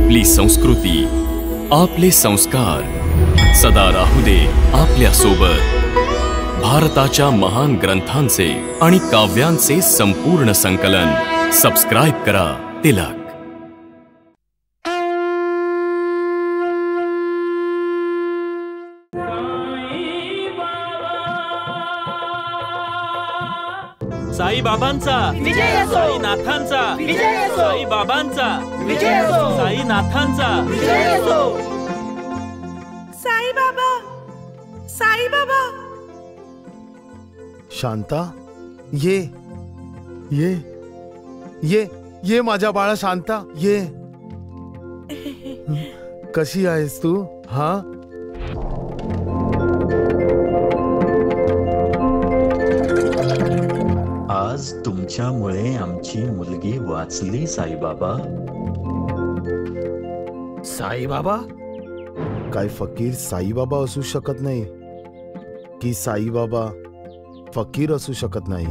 आपली संस्कृती, आपले संस्कार सदा राहू दे आपल्या सोबत। भारताच्या महान ग्रंथांचे आणि काव्यांचे संपूर्ण संकलन सबस्क्राइब करा तिलक। साई बाबांचा विजय असो, साई नाथांचा विजय असो, साई बाबांचा विजय असो, साई नाथांचा विजय असो। साई बाबा, साई बाबा। शांता, ये ये ये ये माझ्या बाळा शांता, ये। कशी आहेस तू? हा, आज तुमच्यामुळे आमची मुलगी वाचली साईबाबा। साईबाबा? काय फकीर साईबाबा असू शकत नाही की साईबाबा फकीर असू शकत नाही?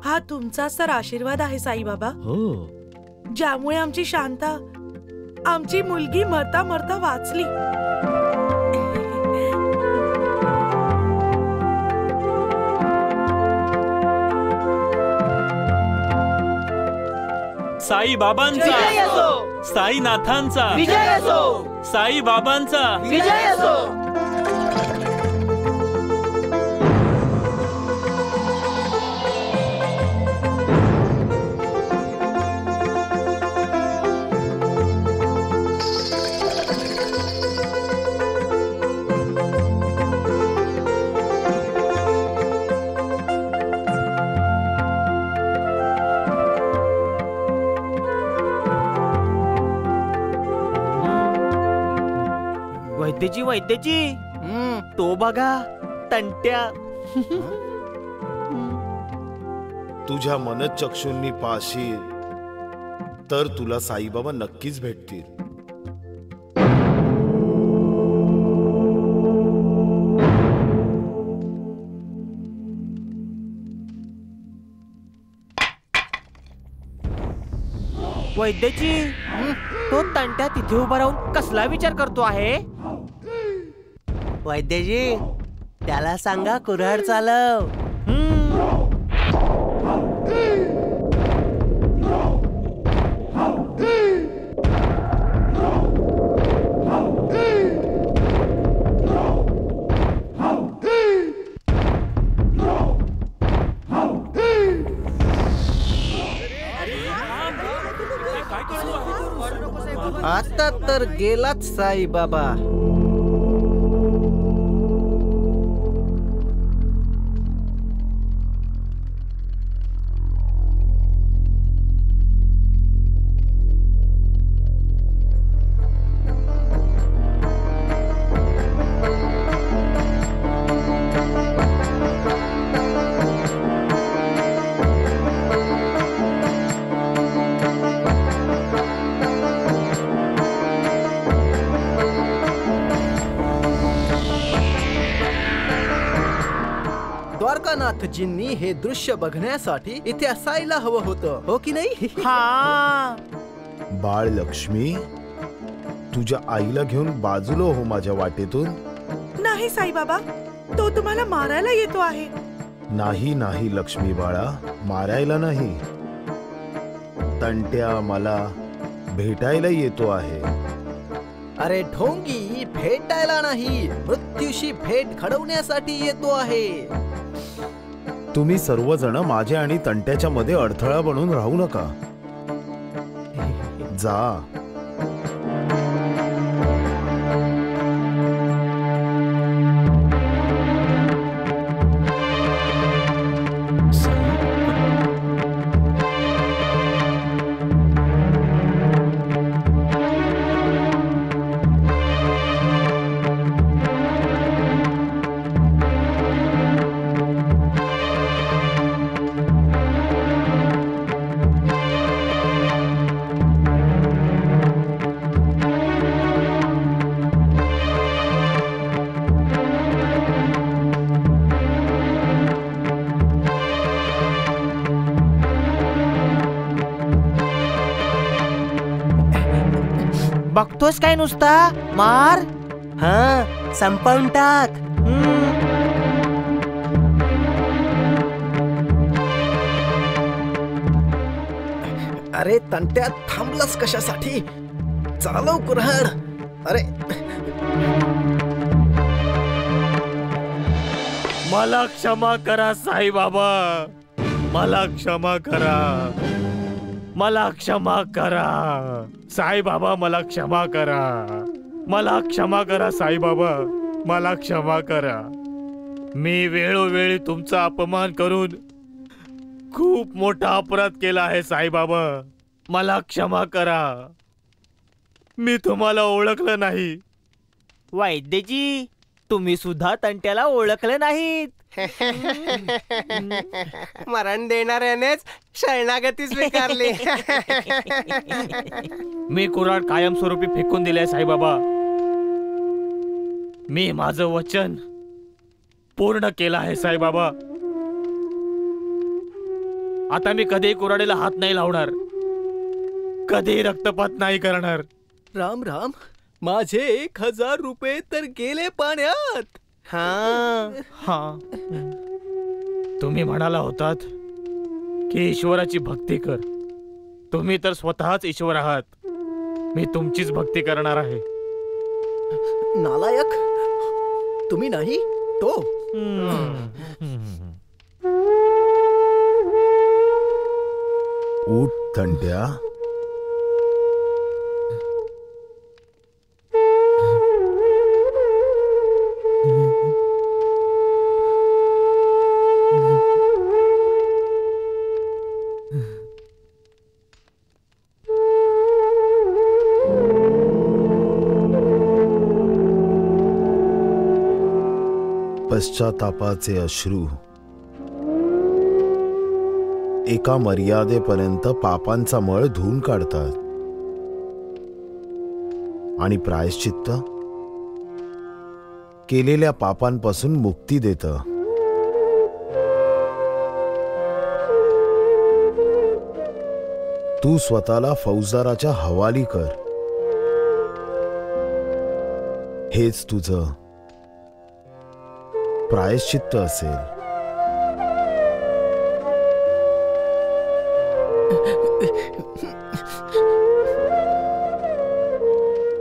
हा तुमचाच तर आशीर्वाद आहे साई बाबा, हो, ज्यामुळे आमची शांता, आमची मुलगी मरता मरता वाचली। साई बाबांचा विजय असो, साई नाथांचा विजय असो, साई बाबांचा विजय असो। वैद्यजी, वैद्यजी, तो बघा तंट्या। तुझ्या मनचक्षूंनी पाहशील तर तुला साईबाबा नक्कीच भेटतील। वैद्यजी, तो तंट्या तिथे उभा राहून कसला विचार करतो आहे? वैद्यजी, त्याला सांगा कुऱ्हाड चालव। आता तर गेलाच साई बाबा। द्वारकानाथजींनी हे दृश्य बघण्यासाठी इथे असायला हवं होतं, हो की नाही? हा, बाळ लक्ष्मी, तुझ्या आईला घेऊन बाजूला हो माझ्या वाटेतून। नाही साई बाबा, तो तुम्हाला मारायला येतो आहे। नाही नाही लक्ष्मी बाळा, मारायला नाही, तंट्या मला भेटायला येतो आहे। अरे ढोंगी, भेटायला नाही, मृत्यूशी भेट घडवण्यासाठी येतो आहे। तुम्ही सर्वजण माझ्या आणि तंट्याच्या मध्ये अडथळा बनून राहू नका, जा। बघतोस काय नुसता मार. हा संपवून टाक. अरे तंट्या थांबलास कशासाठी? चालव कुऱ्हाड. अरे मला क्षमा करा साईबाबा, मला क्षमा करा, मला क्षमा करा साईबाबा, मला क्षमा करा, मला क्षमा करा साईबाबा, मला क्षमा करा. मी वेळोवेळी तुमचा अपमान करून खूप मोठा अपराध केला आहे साईबाबा, मला क्षमा करा. मी तुम्हाला ओळखलं नाही. वैद्यजी, तुम्ही सुद्धा तंट्याला ओळखलं नाहीत. मरण देणाऱ्यानेच शरणागती स्वीकारली. मी कुऱ्हाड कायमस्वरूपी फेकून दिले साईबाबा. मी माझं वचन पूर्ण केलं आहे साईबाबा. आता मी कधीही कुऱ्हाडीला हात नाही लावणार, कधीही रक्तपात नाही करणार. राम राम, माझे 1000 रुपये तर गेले पाण्यात. हा, तुम्ही म्हणाला होतात की ईश्वराची भक्ती कर. तुम्ही तर स्वतःच ईश्वर आहात. मी तुमचीच भक्ती करणार आहे. नालायक, तुम्ही नाही तो. उठ तंट्या. पश्चातापाचे अश्रू एका मर्यादेपर्यंत पापांचा मळ धुवून काढतात आणि प्रायश्चित्त केलेल्या पापांपासून मुक्ती देतं. तू स्वतःला फौजदाराच्या हवाली कर. हेच तुझं प्रायश्चित्त असेल.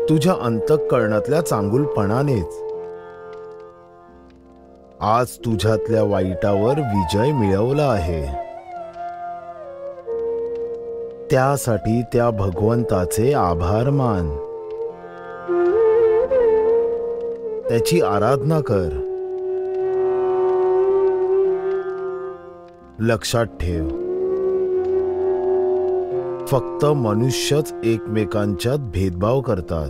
तुझ्या अंतःकरणातल्या चांगुलपणानेच आज तुझ्यातल्या वाईटावर विजय मिळवला आहे. त्यासाठी त्या भगवंताचे आभार मान, त्याची आराधना कर. लक्षात ठेव, फक्त मनुष्यच एकमेकांच्यात भेदभाव करतात.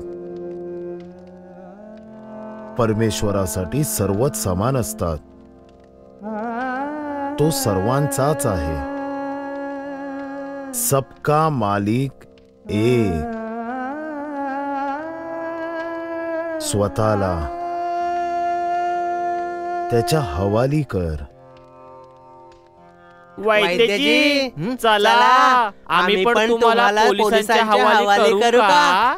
परमेश्वरासाठी सर्वच समान असतात. तो सर्वांचाच आहे. सबका मालिक एक. स्वतःला त्याच्या हवाली कर. वैद्यजी, चला आम्ही पण तुम्हाला पोलिसांच्या हवाली करू का?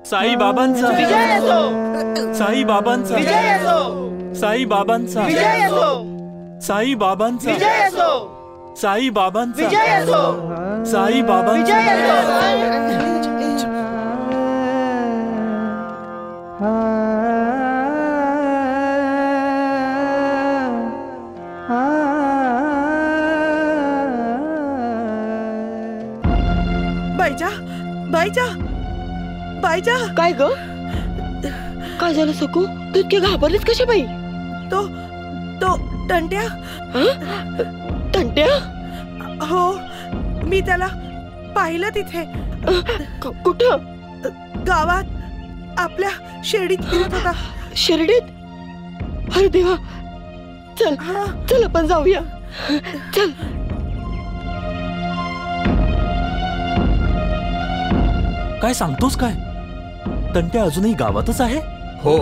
साई बाबांचा विजय असो. साई बाबांचा विजय असो. साई बाबांचा विजय असो. साई बाबांचा विजय असो. साई बाबांचा विजय असो. साई बाबांचा विजय असो. बाईजा, बाईजा, बाईजा. काय ग? काय झालं सकू? तू इतके घाबरलीस कशा बाई? तो तो तंट्या. तंट्या? हो, मी त्याला पाहिलं तिथे. कुठं? गावात आपल्या शिर्डीत फिरत होता. शिर्डीत? अरे देवा, चल चल आपण जाऊया. चल. काय सांगतोस काय? तंट्या अजूनही गावातच आहे? हो.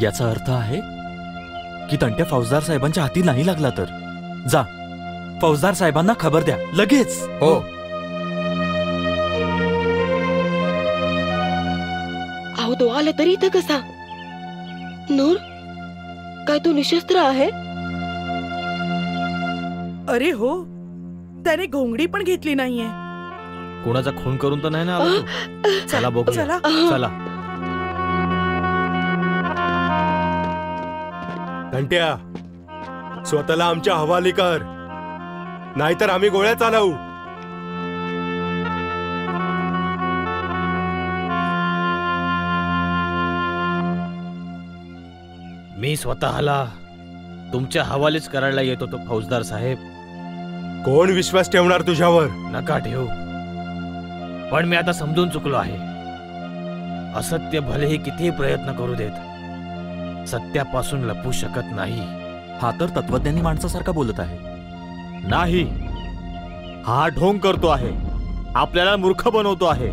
याचा अर्थ आहे की तंट्या फौजदार साहेबांच्या हाती नाही लागला तर जा, फौजदार साहेबांना खबर द्या लगेच. हो. अहो तो आला तरी इथं कसा? नूर, काय तू निशस्त्र आहे? अरे हो, त्याने घोंगडी पण घेतली नाहीये. कोणाचा खून करून तर नाही ना आला तो? चला बघूया. चला. चला. घंट्या, स्वतःला आमच्या हवाली कर, नाहीतर आम्ही गोळ्या चालवू. मी स्वतःला तुमच्या हवालीच करायला येत होतो फौजदार साहेब. कोण विश्वास ठेवणार तुझ्यावर? नका ठेवू, पण मी आता समजून चुकलो आहे. असत्य भलेही कितीही प्रयत्न करू देत, सत्यापासून लपू शकत नाही. हा तर तत्वज्ञानी माणसासारखा बोलत आहे. नाही, हा ढोंग करतो आहे, आपल्याला मूर्ख बनवतो आहे.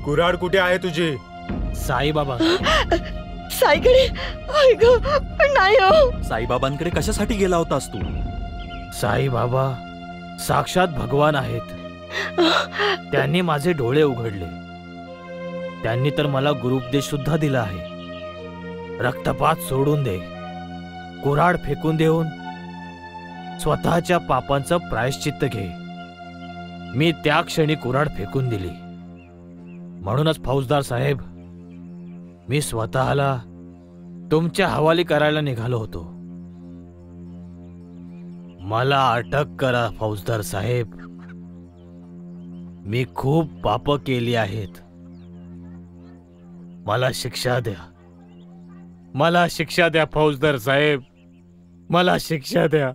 कुऱ्हाड कुठे आहे तुझी? साईबाबा. साईकडे? नाही हो. साईबाबांकडे कशासाठी गेला होतास तू? साईबाबा साक्षात भगवान आहेत. त्यांनी माझे डोळे उघडले. त्यांनी तर मला गुरुपदेश सुद्धा दिला आहे. रक्तपात सोडून दे, कुऱ्हाड फेकून देऊन स्वतःच्या पापांचं प्रायश्चित्त घे. मी त्या क्षणी कुऱ्हाड फेकून दिली. म्हणूनच फौजदार साहेब, मी स्वतःला तुमच्या हवाली करायला निघालो होतो. मला अटक करा फौजदार साहेब. मी खूप पाप केली आहेत. मला शिक्षा द्या, मला शिक्षा द्या फौजदार साहेब. मला शिक्षा द्या,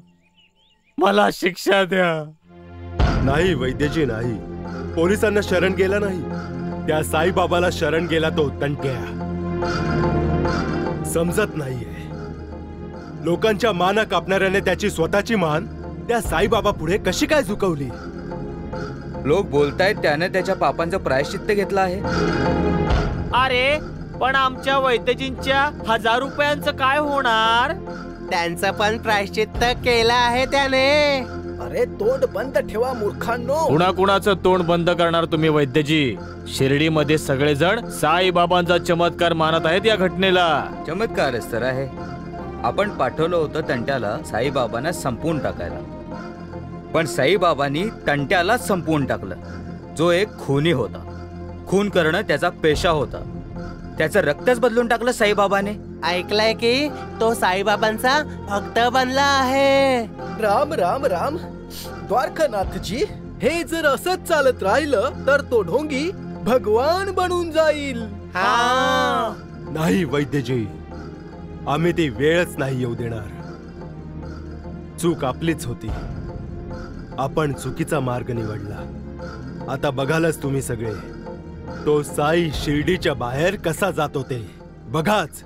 मला शिक्षा द्या. नाही वैद्यजी, नाही. पोलिसांना शरण गेला नाही, त्या साईबाबाला शरण गेला तो तंट्या. समजत नाहीये, लोकांच्या मान कापणाऱ्याने त्याची स्वतःची मान त्या साईबाबा पुढे कशी काय झुकवली? लोक बोलतायत त्याने त्याच्या पापांचं प्रायश्चित्त घेतलं आहे. अरे पण आमच्या वैद्यजींच्या 1000 रुपयांचं काय होणार? त्यांचं पण प्रायश्चित्त केलं आहे त्याने. अरे तोंड बंद ठेवा मूर्खांनो. कुणाकुणाचं तोंड बंद करणार तुम्ही वैद्यजी? शिर्डीमध्ये सगळेजण साईबाबांचा चमत्कार मानत आहेत या घटनेला. चमत्कारच तर आहे. आपण पाठवलं होतं तंट्याला साईबाबांना संपवून टाकायला, पण साईबाबांनी तंट्याला संपवून टाकलं. जो एक खुनी होता, खून करणं त्याचा पेशा होता, त्याचं रक्तच बदलून टाकलं साईबाबाने. ऐकलंय की तो साईबाबांचा भक्त बनला आहे. राम राम राम. द्वारकानाथजी, हे जर असंच चालत राहिलं तर तो ढोंगी भगवान बनून जाईल. नाही वैद्यजी, आम्ही ती वेळच नाही येऊ देणार. चूक आपलीच होती, आपण चुकीचा मार्ग निवडला. आता बघालच तुम्ही सगळे, तो साई शिर्डीच्या बाहेर कसा जातो ते बघाच.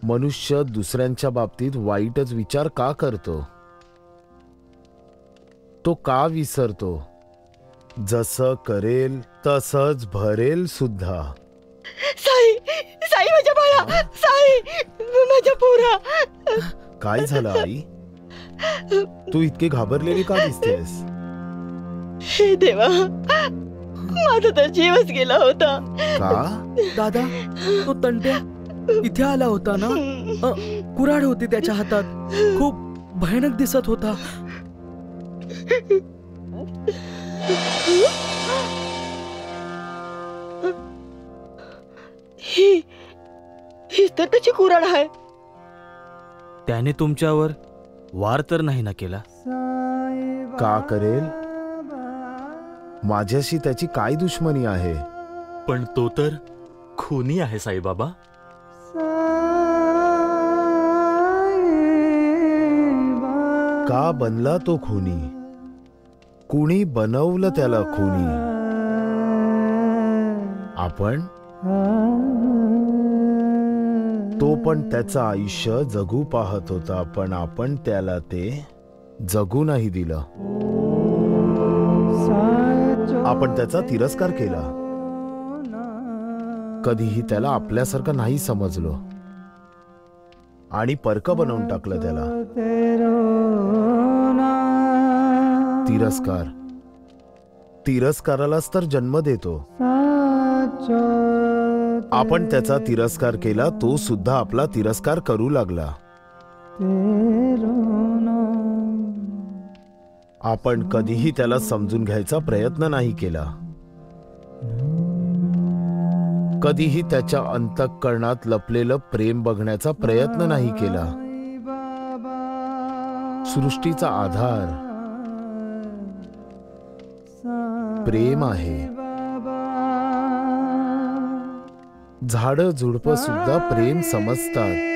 मनुष्य दुसऱ्यांच्या बाबतीत वाईटच विचार का करतो? तो का विसरतो? जसं करेल तसंच भरेल सुद्धा. साई, साई माझ्या बाळा, साई माझ्या पोरा. काय झालं आई? तू इतकी घाबरलेली का दिसतेस? हे देवा, माझा तर जीवच गेला होता. का? दादा, तो तंट्या इथे आला होता ना? कुऱ्हाड होती त्याच्या हातात, खूप भयानक दिसत होता. हीच तर त्याची कुऱ्हाड आहे. त्याने तुमच्यावर वार तर नाही ना केला? का करेल? माझ्याशी त्याची काय दुश्मनी आहे? पण तो तर खुनी आहे साईबाबा. का बनला तो खुनी? कुणी बनवलं त्याला खुनी? आपण? तो पण त्याचं आयुष्य जगू पाहत होता, पण आपण त्याला ते जगू नाही दिलं. आपण त्याचा तिरस्कार केला. कधीही त्याला आपल्यासारखं नाही समजलो आणि परक बनवून टाकलं त्याला. तिरस्कार, तिरस्कारालाच तर जन्म देतो. आपण त्याचा तिरस्कार केला, तो सुद्धा आपला तिरस्कार करू लागला. आपण कधीही त्याला समजून घ्यायचा प्रयत्न नाही केला. कधीही त्याच्या अंतःकरणात लपलेलं प्रेम बघण्याचा प्रयत्न नाही केला. सृष्टीचा आधार प्रेम आहे. झाडं झुडपं सुद्धा प्रेम समजतात.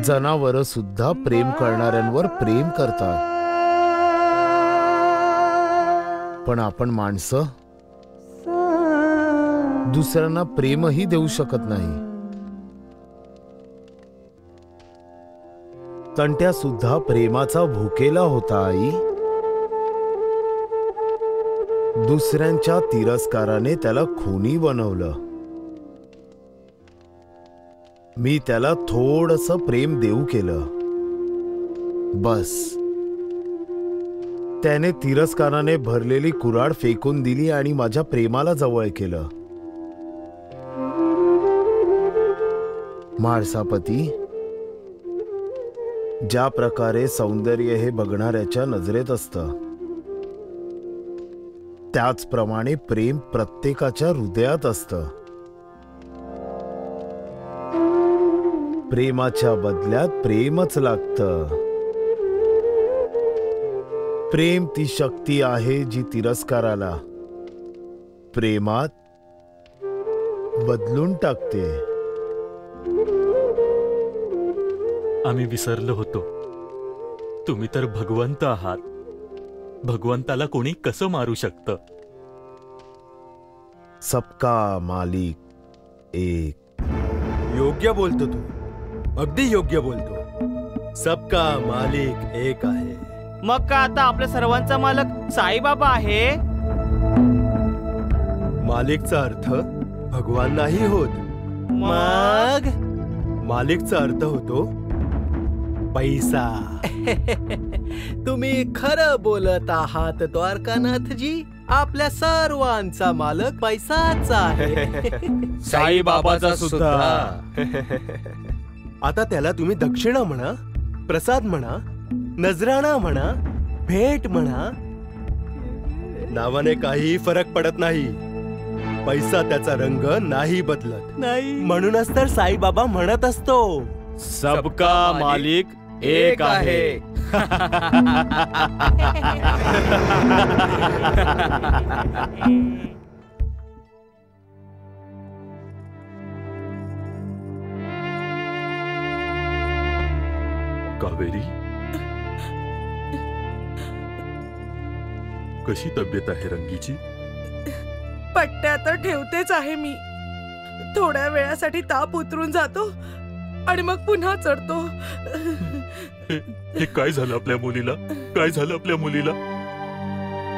जनावर सुद्धा प्रेम करणाऱ्यांवर प्रेम करतात. पण आपण माणसं दुसऱ्यांना प्रेमही देऊ शकत नाही. तंट्या सुद्धा प्रेमाचा भुकेला होता आई. दुसऱ्यांच्या तिरस्काराने त्याला खूनी बनवलं. मी त्याला थोडंसं प्रेम देऊ केलं, बस. त्याने तिरस्काराने भरलेली कुऱ्हाड फेकून दिली आणि माझ्या प्रेमाला जवळ केलं. माळसापती, ज्या प्रकारे सौंदर्य हे बघणाऱ्याच्या नजरेत असतं, त्याचप्रमाणे प्रेम प्रत्येकाच्या हृदयात असतं. प्रेमाच्या बदल्यात प्रेमच लागतं. प्रेम ती शक्ती आहे जी तिरस्काराला प्रेमात बदलून टाकते. आम्ही विसरलो होतो, तुम्ही तर भगवंत आहात. भगवंताला कोणी कसं मारू शकतं? सबका मालिक एक. योग्य बोलतो तू, अगदी योग्य बोलतो. सबका मालिक एक आहे. मग का आता आपल्या सर्वांचा मालक साईबाबा आहे? मालिकचा अर्थ भगवान नाही होत. मग मालिकचा अर्थ होतो पैसा. तुम्ही खरं बोलत आहात द्वारकानाथजी. आपल्या सर्वांचा मालक पैसाच आहे. साईबाबाचा सुद्धा. आता त्याला तुम्ही दक्षिणा म्हणा, प्रसाद म्हणा, नजराणा म्हणा, भेट म्हणा, नावाने काही फरक पडत नाही. पैसा त्याचा रंग नाही बदलत. नाही, म्हणूनच तर साईबाबा म्हणत असतो, सबका मालिक एक आहे. कावेरी, कशी तब्येत आहे रंगीची? पट्ट्या तर ठेवतेच आहे मी. थोड्या वेळासाठी ताप उतरून जातो आणि मग पुन्हा चढतो. हे काय झालं आपल्या मुलीला? काय झालं आपल्या मुलीला?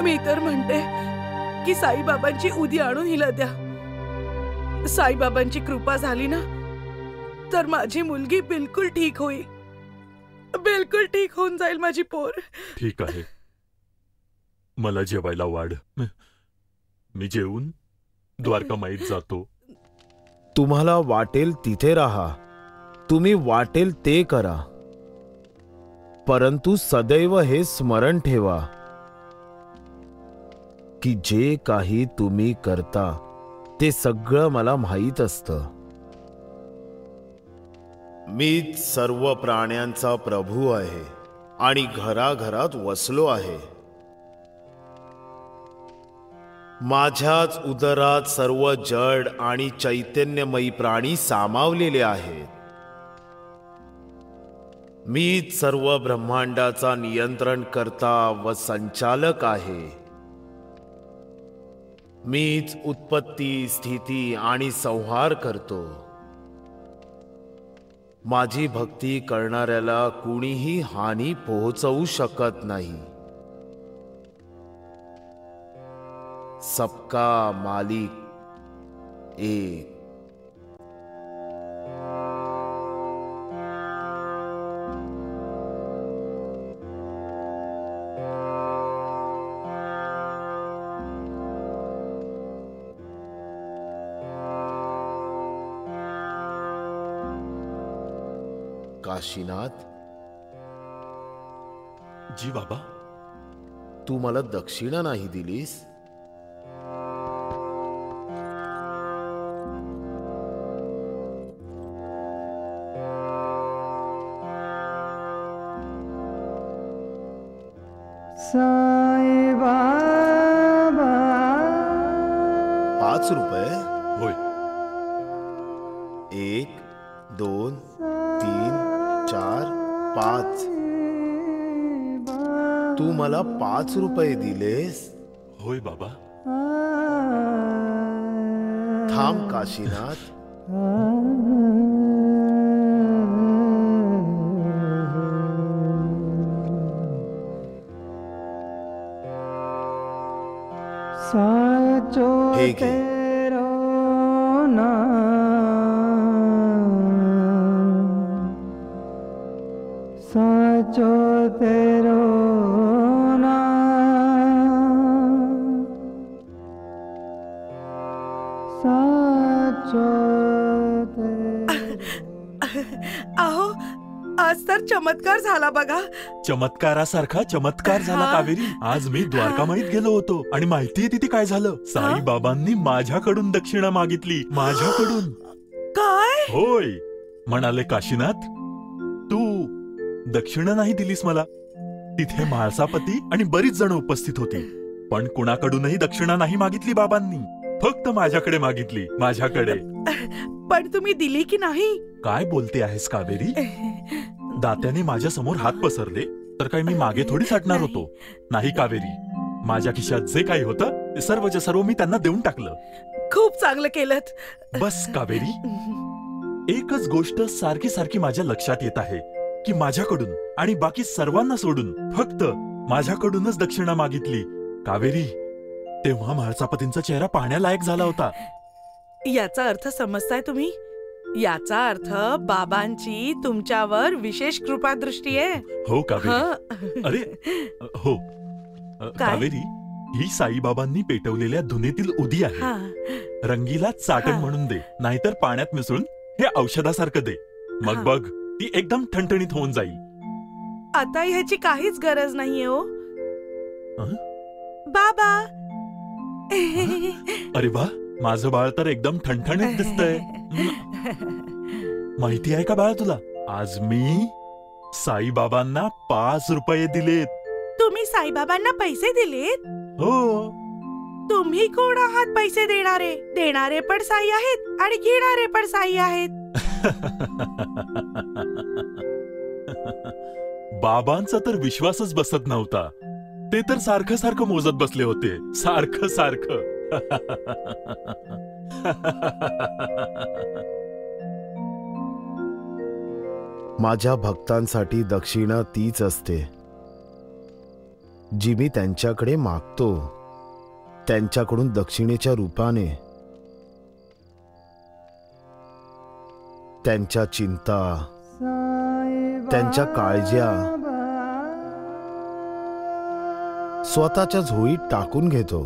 मी तर म्हणते की साईबाबांची उदी आणून हिला द्या. साईबाबांची कृपा झाली ना तर माझी मुलगी बिलकुल ठीक होईल. बिलकुल ठीक होऊन जाईल माझी पोर. ठीक आहे, मला जेवायला वाढ. मी जेवून द्वारकामाईत जातो. तुम्हाला वाटेल तिथे राहा, तुम्ही वाटेल ते करा, परंतु सदैव हे स्मरण ठेवा की जे काही तुम्ही करता ते सगळं मला माहीत असतं. मीच सर्व प्राण्यांचा प्रभू आहे आणि घराघरात वसलो आहे. माझ्याच उदरात सर्व जड आणि चैतन्यमयी प्राणी सामावलेले आहेत. मीच सर्व ब्रह्मांडाचा नियंत्रण करता व संचालक आहे. मीच उत्पत्ती, स्थिती आणि संहार करतो. माझी भक्ती करणाऱ्याला कुणीही हानी पोहोचवू शकत नाही. सबका मालिक 1 काशीनाथ, जी बाबा. तू मला दक्षिणा नाही दिलीस. साई बाबा. 5 रुपये. होय. 1 2 3 4 5. तू मला 5 रुपये दिलेस. होय बाबा. थांब काशीनाथ. हे घे. साचो तेरो अहो, आज तर चमत्कार झाला बघा. चमत्कारासारखा चमत्कार झाला कावेरी. आज मी द्वारकामाईत गेलो होतो आणि माहितीये तिथे काय झालं. साईबाबांनी माझ्याकडून दक्षिणा मागितली. माझ्याकडून. काय? होय. म्हणाले काशीनाथ, तू दक्षिणा नाही दिलीस मला. तिथे म्हाळसापती आणि बरीच जण उपस्थित होती, पण कुणाकडूनही दक्षिणा नाही मागितली बाबांनी. फक्त माझ्याकडे मागितली. माझ्याकडे. पण तुम्ही दिली की नाही? काय बोलते आहेस कावेरी? दात्याने माझ्या समोर हात पसरले तर काय मी मागे थोडी हटणार होतो. नाही कावेरी, माझ्या खिशात जे काही होतं ते सर्वच्या सर्व मी त्यांना देऊन टाकलं. खूप चांगलं केलंत. बस कावेरी, एकच गोष्ट सारखी सारखी माझ्या लक्षात येत आहे की माझ्याकडून आणि बाकी सर्वांना सोडून फक्त माझ्याकडूनच दक्षिणा मागितली. कावेरी, तेव्हा म्हाळसापतींचा चेहरा पाहण्यालायक झाला होता. याचा अर्थ समजताय तुम्ही? याचा अर्थ बाबांची तुमच्यावर विशेष कृपादृष्टी आहे. हो कावेरी. अरे हो कावेरी, ही साईबाबांनी पेटवलेल्या धुनेतील उदी आहे. रंगीला चाटण म्हणून दे, नाहीतर पाण्यात मिसळून हे औषधासारखं दे. मग बघ, ती एकदम ठणठणीत होऊन जाईल. आता ह्याची काहीच गरज नाहीये हो बाबा. अरे वा, माझं बाळ तर एकदम ठणठणीत दिसतंय. माहिती आहे का बाळा तुला, आज मी साईबाबांना 5 रुपये दिलेत. तुम्ही साईबाबांना पैसे दिलेत? हो. तुम्ही कोण आहात पैसे देणारे? देणारे पण साई आहेत आणि घेणारे पण साई आहेत. बाबांचा तर विश्वासच बसत नव्हता. ते तर सारखं सारखं मोजत बसले होते. सारखं सारखं. माझ्या भक्तांसाठी दक्षिणा तीच असते जी मी त्यांच्याकडे मागतो. त्यांच्याकडून दक्षिणेच्या रूपाने त्यांच्या चिंता, त्यांच्या काळज्या स्वतःच्या झोळीत टाकून घेतो.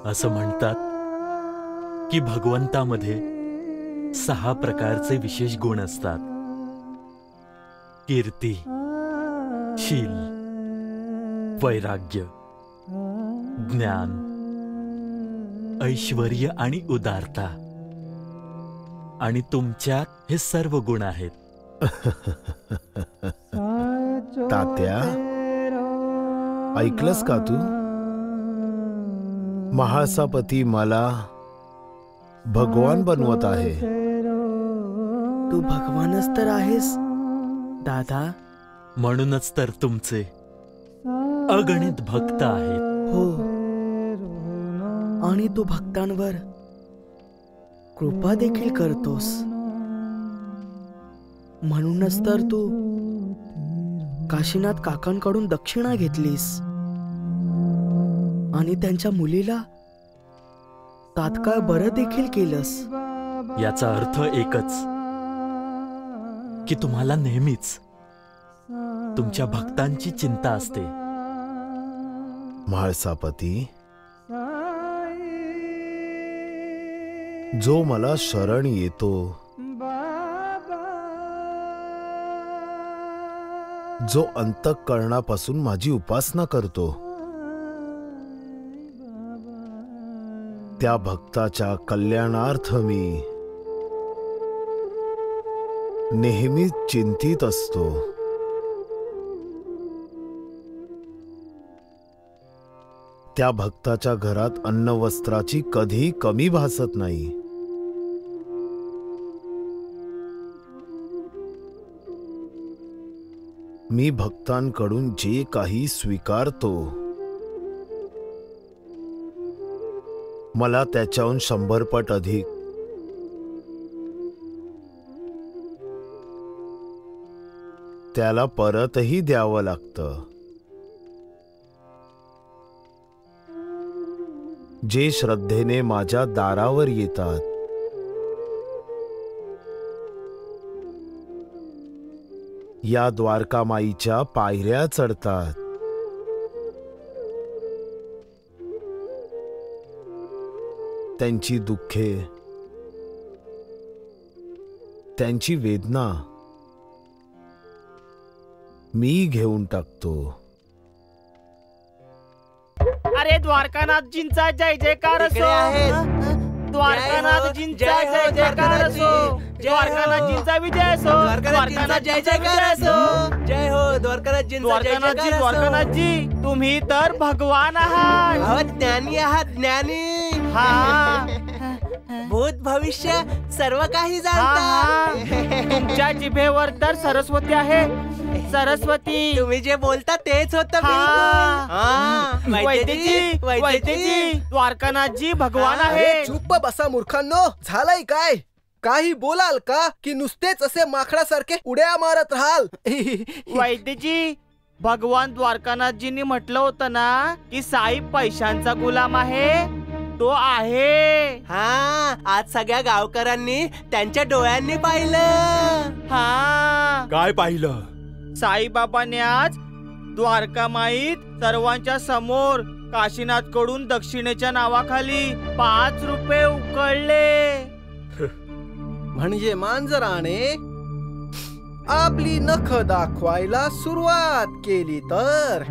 असं म्हणतात की भगवंतामध्ये 6 प्रकारचे विशेष गुण असतात. कीर्ती, शील, वैराग्य, ज्ञान, ऐश्वर्य आणि उदारता. आणि तुमच्यात हे सर्व गुण आहेत. तात्या, ऐकलंस का तू? म्हाळसापती मला भगवान बनवत आहे. तू भगवानच तर आहेस दादा. म्हणूनच तर तुमचे अगणित भक्त आहेत. हो, आणि तू भक्तांवर कृपा देखील करतोस. म्हणूनच तर तू काशीनाथ काकांकडून दक्षिणा घेतलीस आणि त्यांच्या मुलीला तात्काळ बरं देखील केलंस. याचा अर्थ एकच की तुम्हाला नेहमीच तुमच्या भक्तांची चिंता असते. म्हाळसापती, जो मला शरण येतो, जो अंतःकरणापासून माझी उपासना करतो, त्या भक्ताच्या कल्याणार्थ मी नेहमीच चिंतित असतो. त्या भक्ताच्या घरात अन्न वस्त्राची कधी कमी भासत नाही. मी भक्तांकडून जे काही स्वीकारतो, मला त्याच्याहून 100 पट अधिक त्याला परतही द्यावं लागतं. जे श्रद्धेने माझ्या दारावर येतात, या द्वारकामाईच्या पायऱ्या चढतात, त्यांची दुःखे, त्यांची वेदना मी घेऊन टाकतो. अरे द्वारकानाथजींचा जय जयकार असो. द्वारकानाथजींचा जय जयकार असो. द्वारकानाथजींचा विजय असो. द्वारकानाथजींचा जय जयकार असो. जय हो द्वारकानाथजींचा जय जयकार असो. द्वारकानाथजी, तुम्ही तर भगवान आहात. ज्ञानी आहात, ज्ञानी. हा, भूत भविष्य सर्व काही जाणता. तुमच्या जिभेवर तर सरस्वती आहे. सरस्वती, तुम्ही जे बोलता तेच होतं. वैद्यजी, वैद्यजी, द्वारकानाथजी भगवान आहे. चुप बसा मूर्खांनो. झालंय काय? काही बोलाल का की नुसतेच असे माकडासारखे उड्या मारत राहाल? वैद्यजी, भगवान द्वारकानाथजींनी म्हटलं होतं ना की साई पैशांचा गुलाम आहे. तो आहे. हा, आज सगळ्या गावकऱ्यांनी त्यांच्या डोळ्यांनी पाहिलं. हा, काय पाहिलं? साईबाबांनी आज द्वारकामाईत सर्वांच्या समोर काशीनाथ कडून दक्षिणेच्या नावाखाली 5 रुपये उकळले. म्हणजे मांजराने आपली नख दाखवायला सुरुवात केली तर.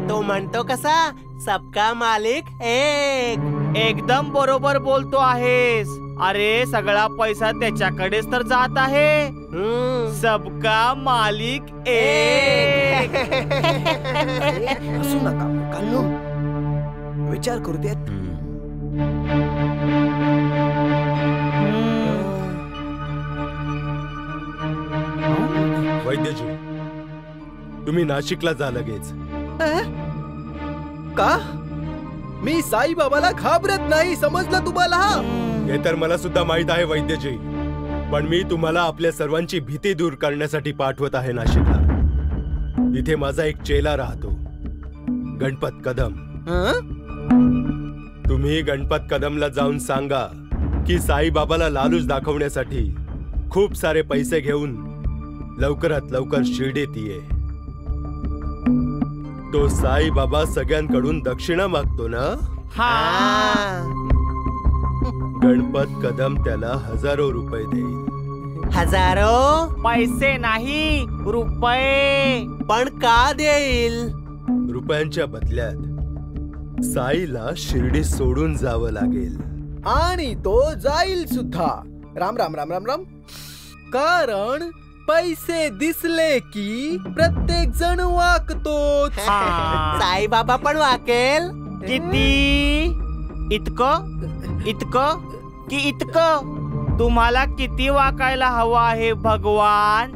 तो म्हणतो कसा, सबका मालिक एक. एकदम बरोबर बोलतो आहेस. अरे सगळा पैसा त्याच्याकडेच तर जात आहे. सबका मालिक एक. असू नका मूर्खांनो, विचार करू देत. वैद्यजी, तुम्ही नाशिकला जा लगेच. का? मी साईबाबाला घाबरत नाही, समजलं तुम्हाला? हे तर मला सुद्धा माहित आहे वैद्यजी, पण मी तुम्हाला आपल्या सर्वांची भीती दूर करण्यासाठी पाठवत आहे नाशिकला. तिथे माझा एक चेला राहतो, गणपत कदम. तुम्ही गणपत कदमला जाऊन सांगा की साईबाबाला लालूच दाखवण्यासाठी खूप सारे पैसे घेऊन लवकरात लवकर शिर्डीत ये. तो साईबाबा सगळ्यांकडून दक्षिणा मागतो ना. गणपत कदम त्याला 1000 रुपये देईल. 1000 पैसे नाही, रुपये. पण का देईल? रुपयांच्या बदल्यात साईला शिर्डी सोडून जावं लागेल. आणि तो जाईल सुद्धा. राम राम राम राम राम. कारण पैसे दिसले की प्रत्येक जण वाकतो. साईबाबा पण वाकेल. किती? इतकं इतकं की इतकं? तुम्हाला किती वाकायला हवं आहे भगवान?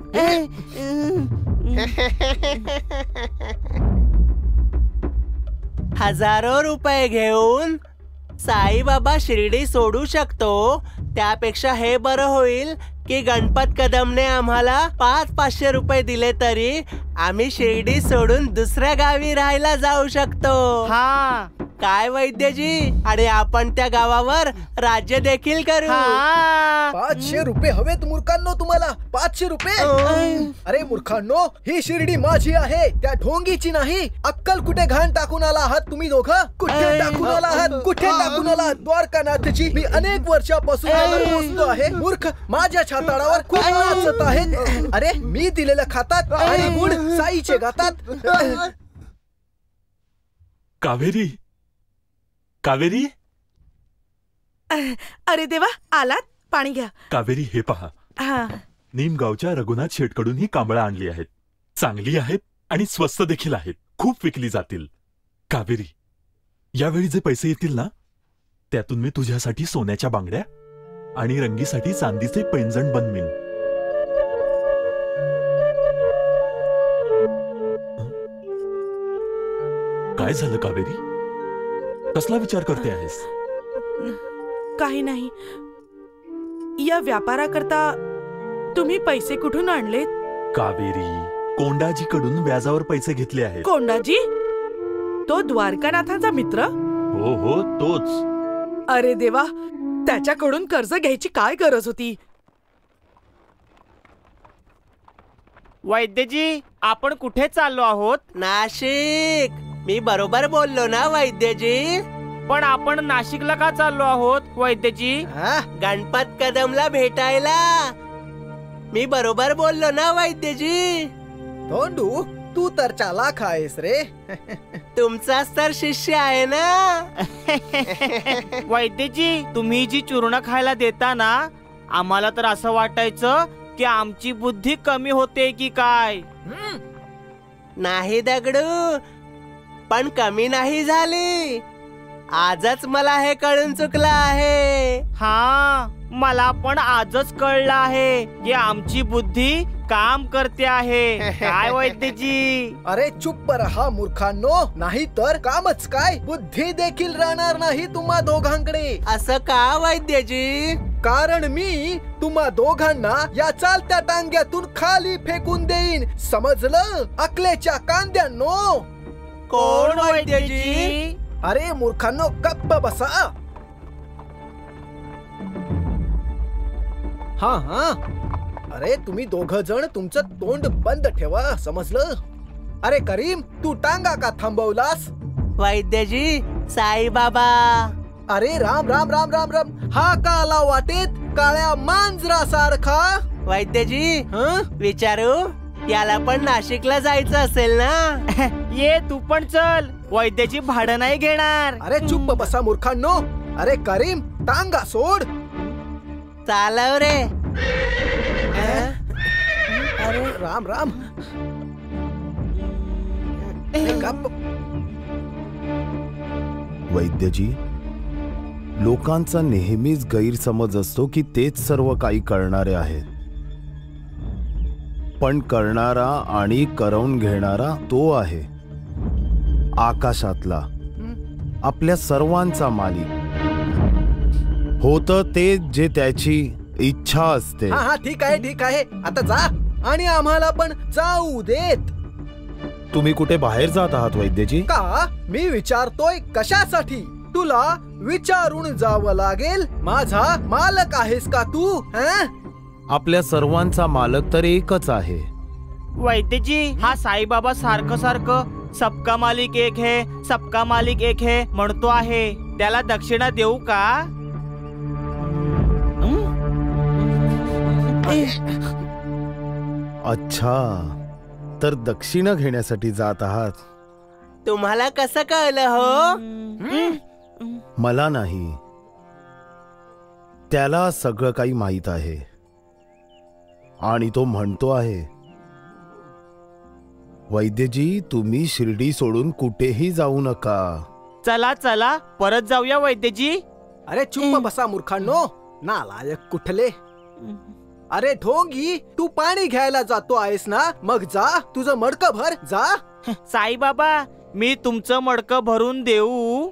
1000 रुपये घेऊन साईबाबा शिर्डी सोडू शकतो. त्यापेक्षा हे बरं होईल की गणपत कदमने आम्हाला 500 रुपये दिले तरी आम्ही शिर्डी सोडून दुसऱ्या गावी राहायला जाऊ शकतो. हा, काय वैद्यजी, आणि आपण त्या गावावर राज्य देखील करू. 500 रुपये हवेत मूर्खांनो तुम्हाला. 500 रुपये. अरे मूर्खांनो, ही शिर्डी माझी आहे, त्या ढोंगीची नाही. अक्कल कुठे घाण टाकून आला आहात तुम्ही दोघं? कुठे टाकून आला आहात? कुठे टाकून आला आहात? द्वारकानाथची मी अनेक वर्षापासून पोचतो आहे. मूर्ख माझ्या छाताडावर खूप नाचत आहेत. अरे मी दिलेलं खातात आणि गुण साईचे गातात. कावेरी, कावेरी. अरे देवा, आलात? पाणी घ्या. कावेरी, हे पहा, नीमगावच्या रघुनाथ शेटकडून ही कांबळं आणली आहेत. चांगली आहेत आणि स्वस्त देखील आहेत. खूप विकली जातील. कावेरी, यावेळी जे पैसे येतील ना, त्यातून मी तुझ्यासाठी सोन्याच्या बांगड्या आणि रंगीसाठी चांदीचे पैंजण बनवीन. काय झालं कावेरी? कसला विचार करते आहेस? काही नाही. या व्यापाराकरता तुम्ही पैसे कुठून आणलेत? कावेरी, कोंडाजीकडून व्याजावर पैसे घेतले आहेत. कोंडाजी? तो द्वारकानाथाचा मित्र? हो हो, तोच. अरे देवा, त्याच्याकडून कर्ज घ्यायची काय गरज होती? वैद्यजी, आपण कुठे चाललो आहोत? नाशिक. मी बरोबर बोललो ना वैद्यजी? पण आपण नाशिकला का चाललो आहोत वैद्यजी? गणपत कदमला भेटायला. मी बरोबर बोललो ना वैद्यजी? धोंडू, तू तर चालाक आहेस रे. तुमचाच तर शिष्य आहे ना. वैद्यजी, तुम्ही जी चूर्ण खायला देता ना, आम्हाला तर असं वाटायचं की आमची बुद्धी कमी होते की काय. नाही दगडू, पण कमी नाही झाली. आजच मला हे कळून चुकलं आहे. हा, मला पण आजच कळलं आहे की आमची बुद्धी काम करते आहे. काय वैद्यजी? अरे चुप्प रहा मूर्खांनो, नाही तर कामच काय, बुद्धी देखील राहणार नाही तुम्हा दोघांकडे. असं का वैद्यजी? कारण मी तुम्हा दोघांना या चालत्या टांग्यातून खाली फेकून देईन. समजलं? अकलेच्या कांद्यांनो. कोण वैद्यजी? अरे मूर्खांनो, गप्प बसा. हा, अरे तुम्ही दोघ जण तुमचं तोंड बंद ठेवा. समजलं? अरे करीम, तू टांगा का थांबवलास? वैद्यजी, साईबाबा. अरे राम राम राम राम राम. हा का आला वाटेत काळ्या मांजरा सारखा? वैद्यजी, विचारू, याला पण नाशिकला जायचं असेल ना? ये तू पण चल, वैद्यजी भाडं नाही घेणार. अरे चुप्प बसा मूर्खांनो. अरे करीम, टांगा सोड. चालव रे. अरे राम राम. वैद्यजी, लोकांचा नेहमीच गैरसमज असतो की तेच सर्व काही करणारे आहेत. पण करणारा आणि करवून घेणारा तो आहे आकाशातला, आपल्या सर्वांचा मालिक. होतं ते जे त्याची इच्छा असते. हा, ठीक आहे ठीक आहे. आता जा आणि आम्हाला पण जाऊ देत. तुम्ही कुठे बाहेर जात आहात वैद्यजी? का? मी विचारतोय कशासाठी? तुला विचारून जावं लागेल. माझा मालक आहेस का तू? आपल्या सर्वांचा मालक तर एकच आहे. वैद्यजी, हा साईबाबा सारखं सारखं सबका मालिक एक है, सबका मालिक एक है म्हणतो आहे. त्याला दक्षिणा देऊ का? अच्छा, तर दक्षिणा घेण्यासाठी जात आहात? तुम्हाला कसं कळलं हो? मला नाही, त्याला सगळं काही माहित आहे आणि तो म्हणतो आहे. वैद्यजी, तुम्ही शिर्डी सोडून कुठेही जाऊ नका. चला चला, परत जाऊया वैद्यजी. अरे चुप्प बसा मूर्खांनो, नालायक कुठले. अरे ढोंगी, तू पाणी घ्यायला जातो आहेस ना, मग जा, तुझं मडकं भर जा. साईबाबा, मी तुमचं मडकं भरून देऊ?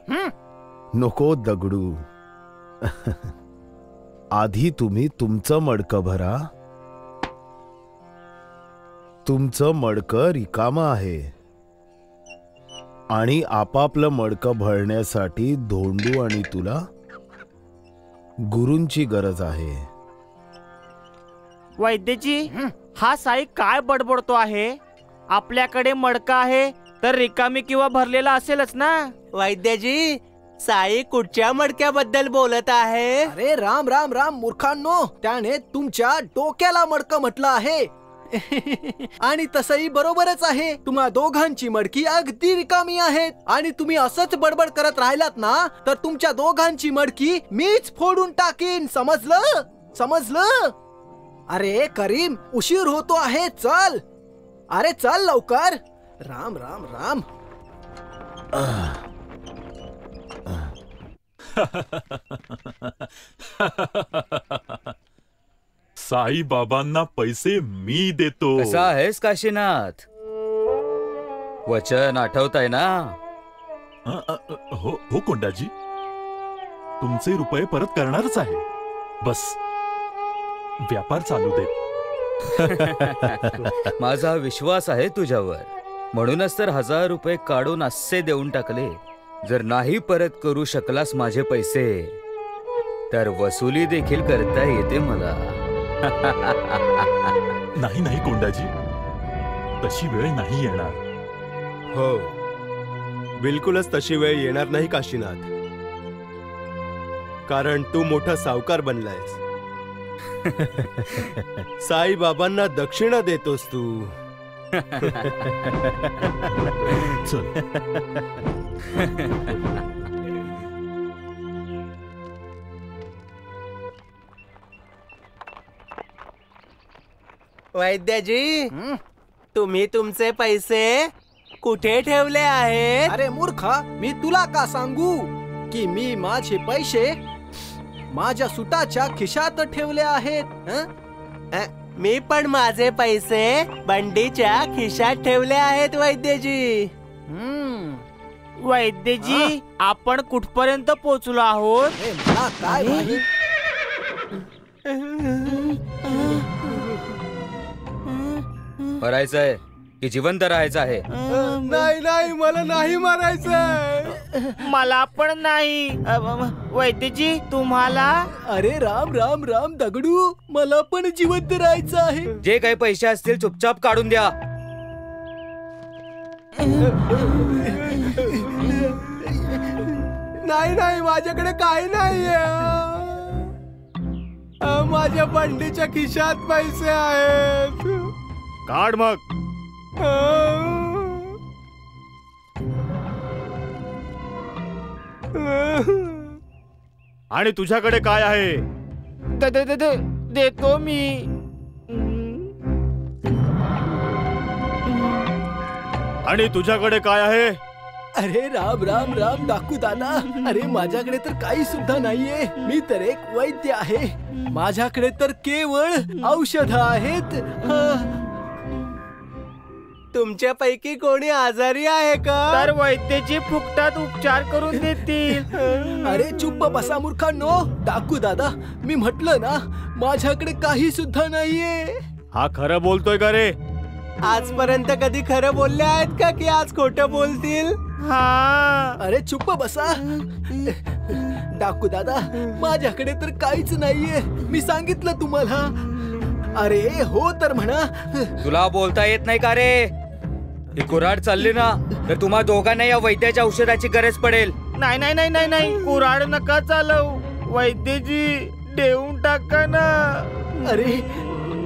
नको दगडू, आधी तुम्ही तुमचं मडकं भरा. तुमचं मडकं रिकामं आहे. आणि आपापलं मडकं भरण्यासाठी धोंडू आणि तुला गुरूंची गरज आहे. वैद्यजी, हा साई काय बडबडतो आहे? आपल्याकडे मडका आहे तर रिकामी किंवा भरलेला असेलच ना. वैद्यजी, साई कुठच्या मडक्याबद्दल बोलत आहे? अरे राम राम राम मूर्खांनो, त्याने तुमच्या डोक्याला मडकं म्हटलं आहे. आणि तसंही बरोबरच आहे. तुम्हा दोघांची मडकी अगदी रिकामी आहेत आणि तुम्ही असंच बडबड करत राहिलात ना तर तुमच्या दोघांची मडकी मीच फोडून टाकीन. समजलं? समजलं? अरे करीम, उशीर होतो आहे, चल. अरे चल लवकर. राम राम राम. साई बाबांना पैसे मी देतो. कसा आहेस काशीनाथ? वचन आठवतंय ना? हो कोंडाजी, तुमचे रुपये परत करणारच आहे. बस व्यापार चालू दे. माझा विश्वास आहे तुझ्यावर, म्हणूनच तर 1000 रुपये काढून असे देऊन टाकले. जर नाही परत करू शकलास माझे पैसे तर वसुली देखील करता येते मला. नाही नाही कोंडाजी, तशी वेळ नाही येणार. हो, बिलकुलच तशी वेळ येणार नाही काशीनाथ, कारण तू मोठा सावकार बनलायस. साई बाबांना दक्षिणा देतोस तू. चल. वैद्यजी, तुम्ही तुमचे पैसे कुठे ठेवले आहेत? अरे मूर्खा, मी तुला का सांगू की मी माझे पैसे माझ्या सुटाच्या खिशात ठेवले आहेत. मी पण माझे पैसे बंडीच्या खिशात ठेवले आहेत वैद्यजी. वैद्यजी, आपण कुठपर्यंत पोहोचलो आहोत? मला काय माहित? मरायचंय की जिवंत राहायचं आहे? नाही नाही, मला नाही मारायचंय. मला पण नाही. वैद्यजी, तुम्हाला? अरे राम राम राम दगडू, मला पण जिवंत राहायचं आहे. जे काही पैसे असतील चुपचाप काढून द्या. नाही नाही, माझ्याकडे काही नाहीये. माझ्या बंडीच्या खिशात पैसे आहेत. काढ मग. आणि तुझ्याकडे काय आहे? देतो मी. आणि तुझ्याकडे काय आहे? अरे राम राम राम डाकू दादा, अरे माझ्याकडे तर काही सुद्धा नाहीये. मी तर एक वैद्य आहे. माझ्याकडे तर केवळ औषध आहेत. तुमच्यापैकी कोणी आजारी आहे का? तर वैद्यजी फुकटात उपचार करून देतील. अरे चुप्प बसा मूर्खांनो. डाकू दादा, मी म्हटलं ना, माझ्याकडे काही सुद्धा नाहीये. हा खरं बोलतोय का रे? आजपर्यंत कधी खरं बोलले आहेत का की आज खोटं बोलतील? हा. अरे चुप्प बसा. डाकू दादा, माझ्याकडे तर काहीच नाहीये. मी सांगितलं तुम्हाला. अरे हो तर म्हणा. तुला बोलता येत नाही का रे? ही कुऱ्हाड चालली ना तर तुम्हा दोघांना या वैद्याच्या औषधाची गरज पडेल. नाही नाही नाही नाही नाही, कुऱ्हाड नका चालव. वैद्यजी, देऊन टाका ना. अरे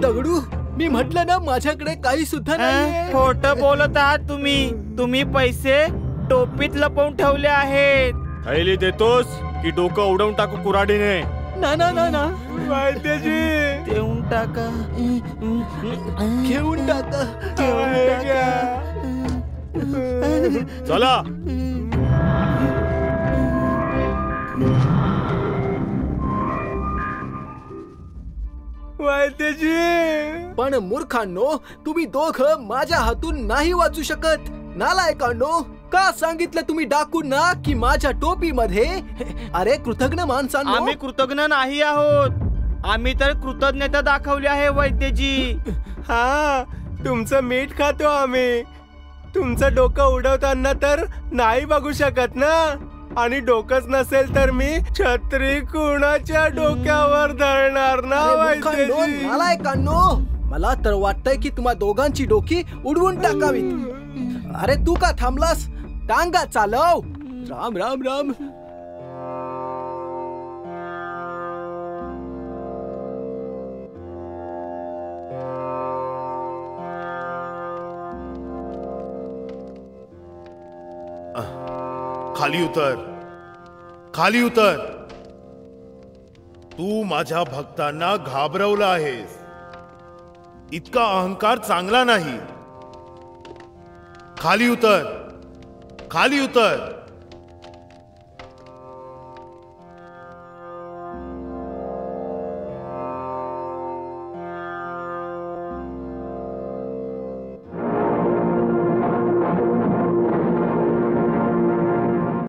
दगडू, मी म्हटलं ना, माझ्याकडे काही सुद्धा नाही. खोटं बोलत आहात तुम्ही. तुम्ही पैसे टोपीत लपवून ठेवले आहेत. थैली देतोस की डोकं उडवून टाकू कुऱ्हाडीने? ना ना ना ना. वैद्यजी, देऊन टाका. घेऊन टाका. चला. वैद्यजी, पण मूर्खांनो, तुम्ही दोघं माझ्या हातून नाही वाचू शकत. नालायकांनो, का सांगितलं तुम्ही डाकूंना की माझ्या टोपीमध्ये? अरे कृतज्ञ माणसांनो. आम्ही कृतज्ञ नाही आहोत. आम्ही तर कृतज्ञता दाखवली आहे वैद्यजी. हा, तुमचं मीठ खातो आम्ही. तुमचं डोकं उडवताना तर नाही बघू शकत ना, आणि डोकंच नसेल तर मी छत्री कुणाच्या डोक्यावर धरणार ना वैद्यजी? मला तर वाटतंय की तुम्हा दोघांची डोकी उडवून टाकावीत. अरे तू का थांबलास? टांगा चालव. राम राम राम. खाली उतर, खाली उतर. तू माझ्या भक्तांना घाबरवलं आहेस. इतका अहंकार चांगला नाही. खाली उतर, खाली उतर.